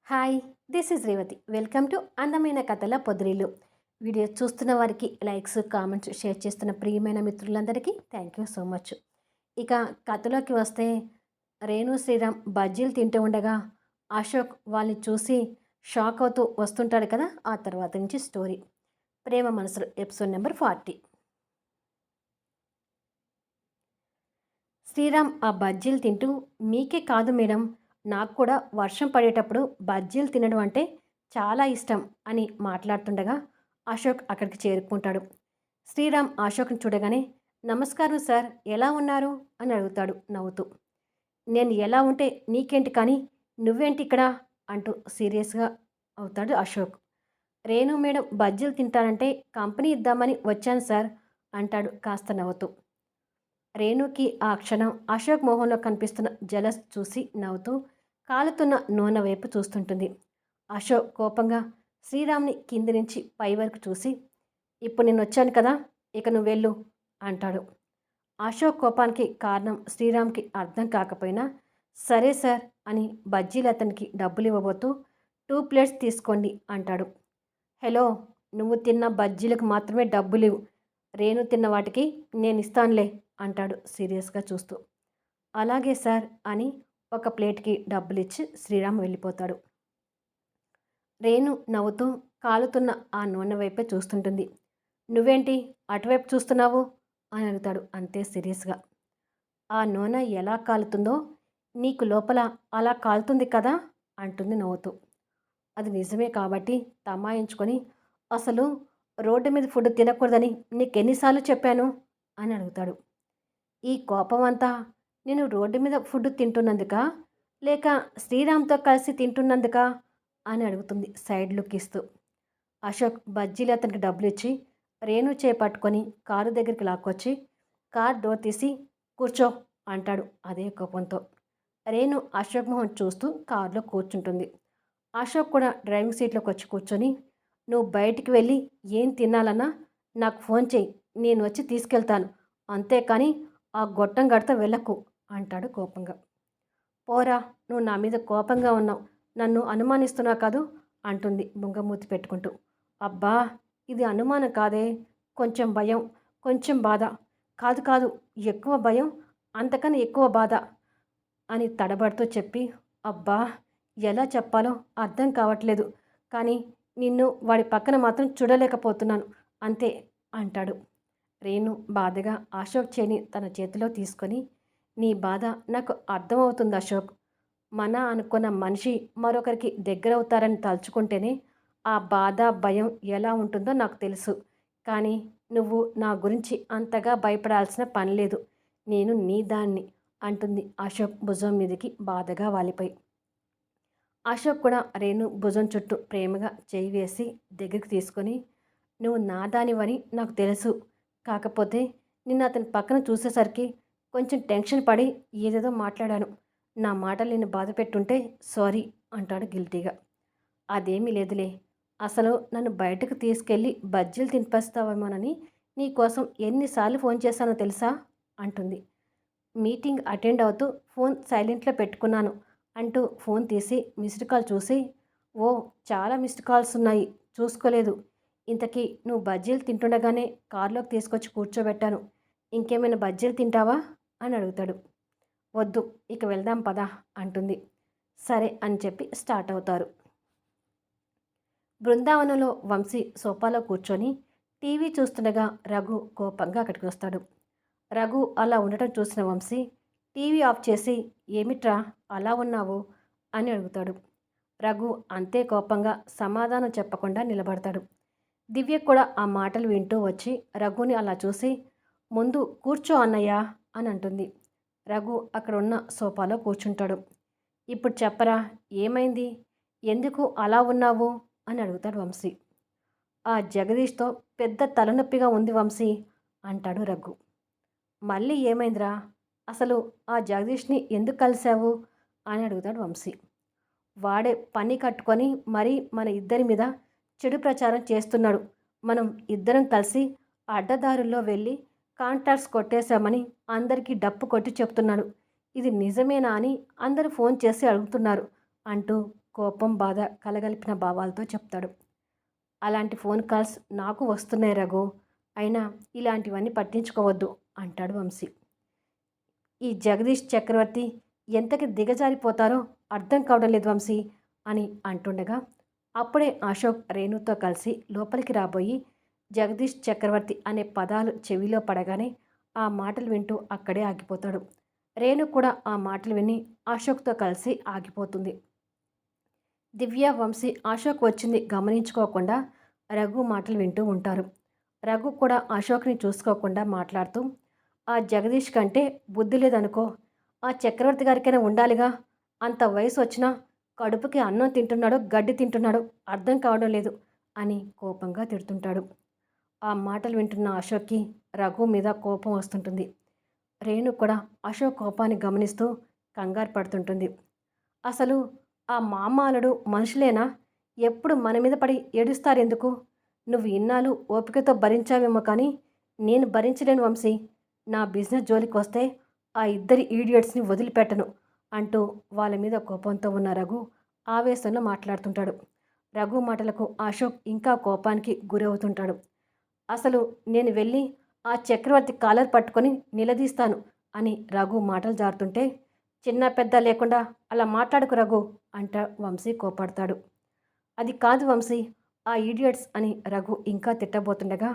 Hi, this is Revathi. Welcome to అందమైన కథల పొదిరిల్లు. Video చూస్తున్న వారికి లైక్స్, కామెంట్స్, షేర్ చేస్తున్న ప్రియమైన మిత్రులందరికీ థ్యాంక్ యూ సో మచ్. ఇక కథలోకి వస్తే రేణు శ్రీరామ్ బజ్జీలు తింటూ ఉండగా అశోక్ వాళ్ళని చూసి షాక్ అవుతూ వస్తుంటాడు కదా. ఆ తర్వాత నుంచి స్టోరీ ప్రేమ మనసులు ఎపిసోడ్ నెంబర్ 40. శ్రీరామ్ ఆ బజ్జీలు తింటూ మీకే కాదు మేడం, నాకు కూడా వర్షం పడేటప్పుడు బజ్జీలు తినడం అంటే చాలా ఇష్టం అని మాట్లాడుతుండగా అశోక్ అక్కడికి చేరుకుంటాడు. శ్రీరామ్ అశోక్ని చూడగానే నమస్కారం సార్, ఎలా ఉన్నారు అని అడుగుతాడు నవ్వుతూ. నేను ఎలా ఉంటే నీకేంటి కానీ, నువ్వేంటి ఇక్కడ అంటూ సీరియస్గా అవుతాడు అశోక్. రేణు మేడం బజ్జీలు తింటానంటే కంపెనీ ఇద్దామని వచ్చాను సార్ అంటాడు కాస్త నవ్వుతూ. రేణుకి ఆ క్షణం అశోక్ మొహంలో కనిపిస్తున్న జలస్ చూసి నవ్వుతూ కాలుతున్న నూనె వైపు చూస్తుంటుంది. అశోక్ కోపంగా శ్రీరామ్ని కింది నుంచి పై వరకు చూసి, ఇప్పుడు నేను వచ్చాను కదా, ఇక నువ్వు వెళ్ళు అంటాడు. అశోక్ కోపానికి కారణం శ్రీరామ్కి అర్థం కాకపోయినా సరే సార్ అని బజ్జీలు అతనికి డబ్బులు ఇవ్వబోతూ 2 ప్లేట్స్ తీసుకోండి అంటాడు. హలో, నువ్వు తిన్న బజ్జీలకు మాత్రమే డబ్బులు, రేణు తిన్న వాటికి నేను ఇస్తానులే అంటాడు సీరియస్గా చూస్తూ. అలాగే సార్ అని ఒక ప్లేట్కి డబ్బులిచ్చి శ్రీరామ్ వెళ్ళిపోతాడు. రేణు నవ్వుతూ కాలుతున్న ఆ నూనె వైపే చూస్తుంటుంది. నువ్వేంటి అటువైపు చూస్తున్నావు అని అడుగుతాడు అంతే సీరియస్గా. ఆ నూనె ఎలా కాలుతుందో నీకు లోపల అలా కాలుతుంది కదా అంటుంది నవ్వుతూ. అది నిజమే కాబట్టి తమాయించుకొని, అసలు రోడ్డు మీద ఫుడ్ తినకూడదని నీకెన్నిసార్లు చెప్పాను అని అడుగుతాడు. ఈ కోపం అంతా నేను రోడ్డు మీద ఫుడ్ తింటున్నందుకా, లేక శ్రీరామ్తో కలిసి తింటున్నందుకా అని అడుగుతుంది సైడ్ లుక్ ఇస్తూ. అశోక్ బజ్జీలు అతనికి డబ్బులు ఇచ్చి రేణు చేపట్టుకొని కారు దగ్గరికి లాక్కొచ్చి కార్ డోర్ తీసి కూర్చో అంటాడు అదే కోపంతో. రేణు అశోక్ మొహం చూస్తూ కారులో కూర్చుంటుంది. అశోక్ కూడా డ్రైవింగ్ సీట్లోకి వచ్చి కూర్చొని, నువ్వు బయటికి వెళ్ళి ఏం తినాలన్నా నాకు ఫోన్ చేయి, నేను వచ్చి తీసుకెళ్తాను, అంతేకాని ఆ గొట్టం గడత వెళ్ళకు అంటాడు కోపంగా. పోరా, నువ్వు నా మీద కోపంగా ఉన్నావు, నన్ను అనుమానిస్తున్నావు కాదు అంటుంది బుంగమూతి పెట్టుకుంటూ. అబ్బా, ఇది అనుమానం కాదే, కొంచెం భయం, కొంచెం బాధ. కాదు కాదు, ఎక్కువ భయం, అంతకన్నా ఎక్కువ బాధ అని తడబడుతూ చెప్పి, అబ్బా ఎలా చెప్పాలో అర్థం కావట్లేదు, కానీ నిన్ను వాడి పక్కన మాత్రం చూడలేకపోతున్నాను అంతే అంటాడు. రేణు బాధగా అశోక్ చేని తన చేతిలో తీసుకొని, నీ బాధ నాకు అర్థమవుతుంది అశోక్. మన అనుకున్న మనిషి మరొకరికి దగ్గరవుతారని తలుచుకుంటేనే ఆ బాధ, భయం ఎలా ఉంటుందో నాకు తెలుసు. కానీ నువ్వు నా గురించి అంతగా భయపడాల్సిన పని లేదు, నేను నీ దాన్ని అంటుంది అశోక్ భుజం మీదకి బాధగా వాలిపోయి. అశోక్ కూడా రేణు భుజం చుట్టూ ప్రేమగా చేయి వేసి దగ్గరికి తీసుకొని, నువ్వు నా దానివని నాకు తెలుసు, కాకపోతే నిన్ను అతని పక్కన చూసేసరికి కొంచెం టెన్షన్ పడి ఏదేదో మాట్లాడాను, నా మాటలు నిన్ను బాధ పెట్టుంటే సారీ అంటాడు గిల్టీగా. అదేమీ లేదులే, అసలు నన్ను బయటకు తీసుకెళ్ళి బజ్జీలు తినిపిస్తావేమోనని నీకోసం ఎన్నిసార్లు ఫోన్ చేశానో తెలుసా అంటుంది. మీటింగ్ అటెండ్ అవుతూ ఫోన్ సైలెంట్లో పెట్టుకున్నాను అంటూ ఫోన్ తీసి మిస్డ్ కాల్ చూసి, ఓ చాలా మిస్డ్ కాల్స్ ఉన్నాయి, చూసుకోలేదు. ఇంతకీ నువ్వు బజ్జీలు తింటుండగానే కారులోకి తీసుకొచ్చి కూర్చోబెట్టాను, ఇంకేమైనా బజ్జీలు తింటావా అని అడుగుతాడు. వద్దు, ఇక వెళ్దాం పదా అంటుంది. సరే అని చెప్పి స్టార్ట్ అవుతారు. బృందావనంలో వంశీ సోఫాలో కూర్చొని టీవీ చూస్తుండగా రఘు కోపంగా అక్కడికి వస్తాడు. రఘు అలా ఉండటం చూసిన వంశీ టీవీ ఆఫ్ చేసి, ఏమిట్రా అలా ఉన్నావు అని అడుగుతాడు. రఘు అంతే కోపంగా సమాధానం చెప్పకుండా నిలబడతాడు. దివ్య కూడా ఆ మాటలు వింటూ వచ్చి రఘుని అలా చూసి, ముందు కూర్చో అన్నయ్య అని అంటుంది. రఘు అక్కడ ఉన్న సోఫాలో కూర్చుంటాడు. ఇప్పుడు చెప్పరా, ఏమైంది, ఎందుకు అలా ఉన్నావు అని అడుగుతాడు వంశీ. ఆ జగదీష్తో పెద్ద తలనొప్పిగా ఉంది వంశీ అంటాడు రఘు. మళ్ళీ ఏమైందిరా, అసలు ఆ జగదీష్ని ఎందుకు కలిశావు అని అడుగుతాడు వంశీ. వాడే పని కట్టుకొని మరీ మన ఇద్దరి మీద చెడు ప్రచారం చేస్తున్నాడు, మనం ఇద్దరం కలిసి అడ్డదారుల్లో వెళ్ళి కాంట్రాక్ట్స్ కొట్టేశామని అందరికీ డప్పు కొట్టి చెప్తున్నాడు, ఇది నిజమేనా అని అందరూ ఫోన్ చేసి అడుగుతున్నారు అంటూ కోపం, బాధ కలగలిపిన భావాలతో చెప్తాడు. అలాంటి ఫోన్ కాల్స్ నాకు వస్తున్నాయి రఘు. అయినా ఇలాంటివన్నీ పట్టించుకోవద్దు అంటాడు వంశీ. ఈ జగదీష్ చక్రవర్తి ఎంతకి దిగజారిపోతారో అర్థం కావడం లేదు వంశీ అని అంటుండగా అప్పుడే అశోక్ రేణుతో కలిసి లోపలికి రాబోయి జగదీష్ చక్రవర్తి అనే పదాలు చెవిలో పడగానే ఆ మాటలు వింటూ అక్కడే ఆగిపోతాడు. రేణు కూడా ఆ మాటలు విని అశోక్తో కలిసి ఆగిపోతుంది. దివ్య, వంశీ అశోక్ వచ్చింది గమనించుకోకుండా రఘు మాటలు వింటూ ఉంటారు. రఘు కూడా అశోక్ని చూసుకోకుండా మాట్లాడుతూ, ఆ జగదీష్ కంటే బుద్ధి లేదనుకో, ఆ చక్రవర్తి గారికైనా ఉండాలిగా, అంత వయసు వచ్చినా కడుపుకి అన్నం తింటున్నాడో గడ్డి తింటున్నాడో అర్థం కావడం లేదు అని కోపంగా తిడుతుంటాడు. ఆ మాటలు వింటున్న అశోక్కి రఘు మీద కోపం వస్తుంటుంది. రేణు కూడా అశోక్ కోపాన్ని గమనిస్తూ కంగారు పడుతుంటుంది. అసలు ఆ మామాలుడు మనుషులేనా? ఎప్పుడు మన మీద పడి ఏడుస్తారెందుకు? నువ్వు ఇన్నాళ్ళు ఓపికతో భరించావేమో కానీ నేను భరించలేను వంశీ. నా బిజినెస్ జోలికి వస్తే ఆ ఇద్దరి ఈడియట్స్ని వదిలిపెట్టను అంటూ వాళ్ళ మీద కోపంతో ఉన్న రఘు ఆవేశంలో మాట్లాడుతుంటాడు. రఘు మాటలకు అశోక్ ఇంకా కోపానికి గురవుతుంటాడు. అసలు నేను వెళ్ళి ఆ చక్రవర్తి కాలర్ పట్టుకొని నిలదీస్తాను అని రఘు మాటలు జారుతుంటే, చిన్న పెద్ద లేకుండా అలా మాట్లాడుకు రఘు అంట వంశీ కోపాడతాడు. అది కాదు వంశీ, ఆ ఈడియట్స్ అని రఘు ఇంకా తిట్టబోతుండగా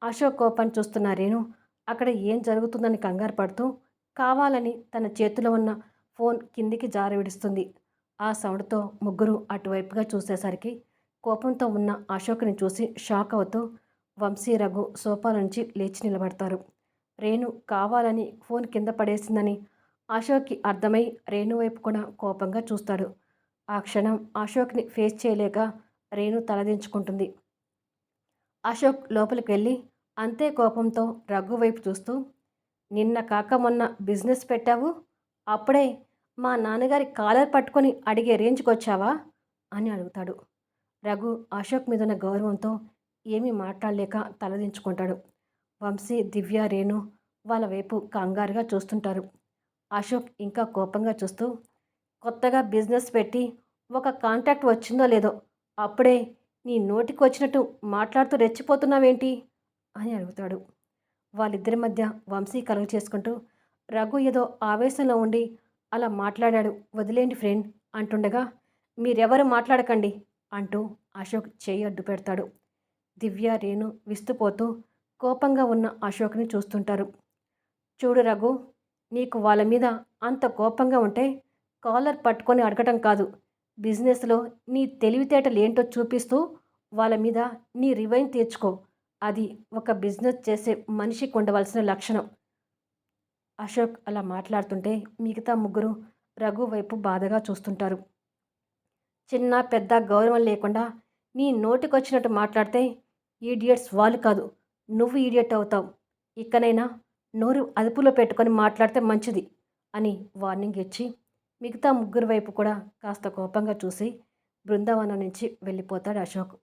అశోక్ కోపాన్ని చూస్తున్న రేణు అక్కడ ఏం జరుగుతుందని కంగారు పడుతూ కావాలని తన చేతిలో ఉన్న ఫోన్ కిందికి జారవిడుస్తుంది. ఆ సౌండ్తో ముగ్గురు అటువైపుగా చూసేసరికి కోపంతో ఉన్న అశోక్ని చూసి షాక్ అవుతూ వంశీ, రఘు సోఫా నుంచి లేచి నిలబడతారు. రేణు కావాలని ఫోన్ కింద పడేసిందని అశోక్కి అర్థమై రేణు వైపు కూడా కోపంగా చూస్తాడు. ఆ క్షణం అశోక్ని ఫేస్ చేయలేక రేణు తలదించుకుంటుంది. అశోక్ లోపలికి వెళ్ళి అంతే కోపంతో రఘు వైపు చూస్తూ, నిన్న కాక మొన్న బిజినెస్ పెట్టావు, అప్పుడే మా నాన్నగారి కాలర్ పట్టుకొని అడిగే రేంజ్కి వచ్చావా అని అడుగుతాడు. రఘు అశోక్ మీదున్న గౌరవంతో ఏమీ మాట్లాడలేక తలదించుకుంటాడు. వంశీ, దివ్య, రేణు వాళ్ళ వైపు కంగారుగా చూస్తుంటారు. అశోక్ ఇంకా కోపంగా చూస్తూ, కొత్తగా బిజినెస్ పెట్టి ఒక కాంటాక్ట్ వచ్చిందో లేదో అప్పుడే నీ నోటికి వచ్చినట్టు మాట్లాడుతూ రెచ్చిపోతున్నావేంటి అని అడుగుతాడు. వాళ్ళిద్దరి మధ్య వంశీ కలుగు చేసుకుంటూ, రఘు ఏదో ఆవేశంలో ఉండి అలా మాట్లాడాడు, వదిలేండి ఫ్రెండ్ అంటుండగా, మీరెవరు మాట్లాడకండి అంటూ అశోక్ చేయి అడ్డు పెడతాడు. దివ్య, రేణు విస్తుపోతూ కోపంగా ఉన్న అశోక్ని చూస్తుంటారు. చూడు రఘు, నీకు వాళ్ళ మీద అంత కోపంగా ఉంటే కాలర్ పట్టుకొని అడగటం కాదు, బిజినెస్లో నీ తెలివితేటలు ఏంటో చూపిస్తూ వాళ్ళ మీద నీ రివైన్ తీర్చుకో. అది ఒక బిజినెస్ చేసే మనిషికి ఉండవలసిన లక్షణం. అశోక్ అలా మాట్లాడుతుంటే మిగతా ముగ్గురు రఘు వైపు బాధగా చూస్తుంటారు. చిన్న పెద్ద గౌరవం లేకుండా నీ నోటికొచ్చినట్టు మాట్లాడితే ఈడియట్స్ వాళ్ళు కాదు, నువ్వు ఈడియట్ అవుతావు. ఇకనైనా నోరు అదుపులో పెట్టుకొని మాట్లాడితే మంచిది అని వార్నింగ్ ఇచ్చి మిగతా ముగ్గురు వైపు కూడా కాస్త కోపంగా చూసి బృందావనం నుంచి వెళ్ళిపోతాడు అశోక్.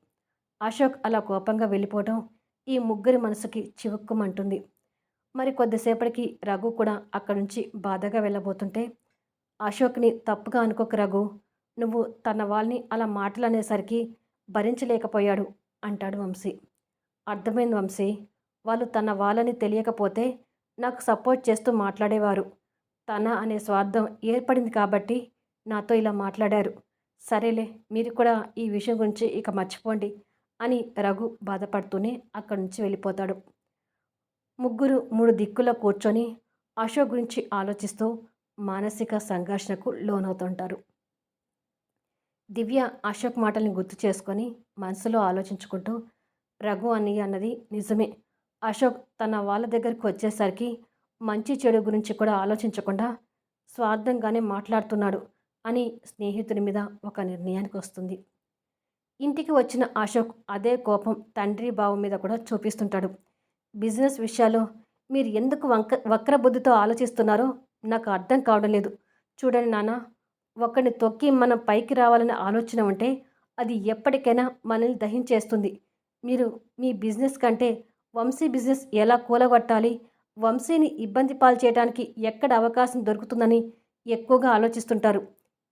అశోక్ అలా కోపంగా వెళ్ళిపోవడం ఈ ముగ్గురి మనసుకి చివుక్కుమంటుంది. మరి కొద్దిసేపటికి రఘు కూడా అక్కడి నుంచి బాధగా వెళ్ళబోతుంటే, అశోక్ని తప్పుగా అనుకోక రఘు, నువ్వు తన వాళ్ళని అలా మాటలు అనేసరికి భరించలేకపోయాడు అంటాడు వంశీ. అర్థమైంది వంశీ, వాళ్ళు తన వాళ్ళని తెలియకపోతే నాకు సపోర్ట్ చేస్తూ మాట్లాడేవారు. తన అనే స్వార్థం ఏర్పడింది కాబట్టి నాతో ఇలా మాట్లాడారు. సరేలే, మీరు కూడా ఈ విషయం గురించి ఇక మర్చిపోండి అని రఘు బాధపడుతూనే అక్కడి నుంచి వెళ్ళిపోతాడు. ముగ్గురు మూడు దిక్కుల్లో కూర్చొని అశోక్ గురించి ఆలోచిస్తూ మానసిక సంఘర్షణకు లోనవుతుంటారు. దివ్య అశోక్ మాటల్ని గుర్తు చేసుకొని మనసులో ఆలోచించుకుంటూ, రఘు అన్నయ్య అన్నది నిజమే, అశోక్ తన వాళ్ళ దగ్గరికి వచ్చేసరికి మంచి చెడు గురించి కూడా ఆలోచించకుండా స్వార్థంగానే మాట్లాడుతున్నాడు అని స్నేహితుని మీద ఒక నిర్ణయానికి వస్తుంది. ఇంటికి వచ్చిన అశోక్ అదే కోపం తండ్రి బావ మీద కూడా చూపిస్తుంటాడు. బిజినెస్ విషయాల్లో మీరు ఎందుకు వక్ర బుద్ధితో ఆలోచిస్తున్నారో నాకు అర్థం కావడం లేదు. చూడండి నాన్న, ఒకరిని తొక్కి మనం పైకి రావాలనే ఆలోచన ఉంటే అది ఎప్పటికైనా మనల్ని దహించేస్తుంది. మీరు మీ బిజినెస్ కంటే వంశీ బిజినెస్ ఎలా కూలగొట్టాలి, వంశీని ఇబ్బంది పాలు చేయడానికి ఎక్కడ అవకాశం దొరుకుతుందని ఎక్కువగా ఆలోచిస్తుంటారు.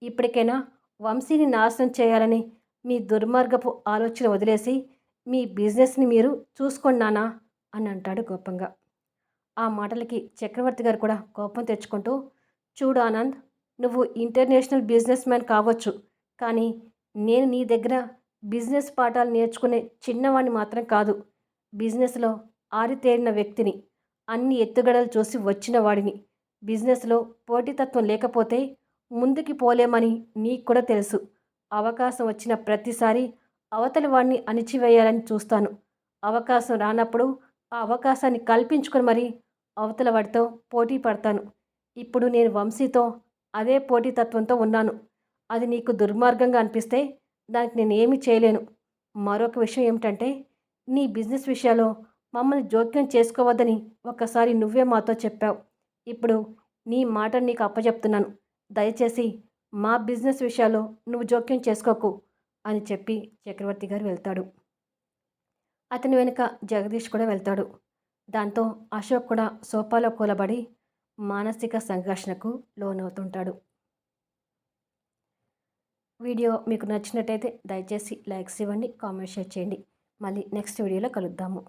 ఇప్పటికైనా వంశీని నాశనం చేయాలని మీ దుర్మార్గపు ఆలోచన వదిలేసి మీ బిజినెస్ని మీరు చూసుకోండి నానా అని అంటాడు కోపంగా. ఆ మాటలకి చక్రవర్తి గారు కూడా కోపం తెచ్చుకుంటూ, చూడు ఆనంద్, నువ్వు ఇంటర్నేషనల్ బిజినెస్ మ్యాన్ కావచ్చు, కానీ నేను నీ దగ్గర బిజినెస్ పాఠాలు నేర్చుకునే చిన్నవాడిని మాత్రం కాదు. బిజినెస్లో ఆరితేరిన వ్యక్తిని, అన్ని ఎత్తుగడలు చూసి వచ్చిన వాడిని. బిజినెస్లో పోటీతత్వం లేకపోతే ముందుకి పోలేమని నీకు కూడా తెలుసు. అవకాశం వచ్చిన ప్రతిసారి అవతలి వాడిని అణిచివేయాలని చూస్తాను. అవకాశం రానప్పుడు ఆ అవకాశాన్ని కల్పించుకొని మరీ అవతల వాడితో పోటీ పడతాను. ఇప్పుడు నేను వంశీతో అదే పోటీతత్వంతో ఉన్నాను. అది నీకు దుర్మార్గంగా అనిపిస్తే దానికి నేనేమీ చేయలేను. మరొక విషయం ఏమిటంటే, నీ బిజినెస్ విషయాల్లో మమ్మల్ని జోక్యం చేసుకోవద్దని ఒక్కసారి నువ్వే మాతో చెప్పావు. ఇప్పుడు నీ మాటను నీకు అప్పచెప్తున్నాను. దయచేసి మా బిజినెస్ విషయాల్లో నువ్వు జోక్యం చేసుకోకు అని చెప్పి చక్రవర్తి గారు వెళ్తాడు. అతని వెనుక జగదీష్ కూడా వెళ్తాడు. దాంతో అశోక్ కూడా సోఫాలో కూలబడి మానసిక సంఘర్షణకు లోనవుతుంటాడు. వీడియో మీకు నచ్చినట్టయితే దయచేసి లైక్స్ ఇవ్వండి, కామెంట్ షేర్ చేయండి. మళ్ళీ నెక్స్ట్ వీడియోలో కలుద్దాము.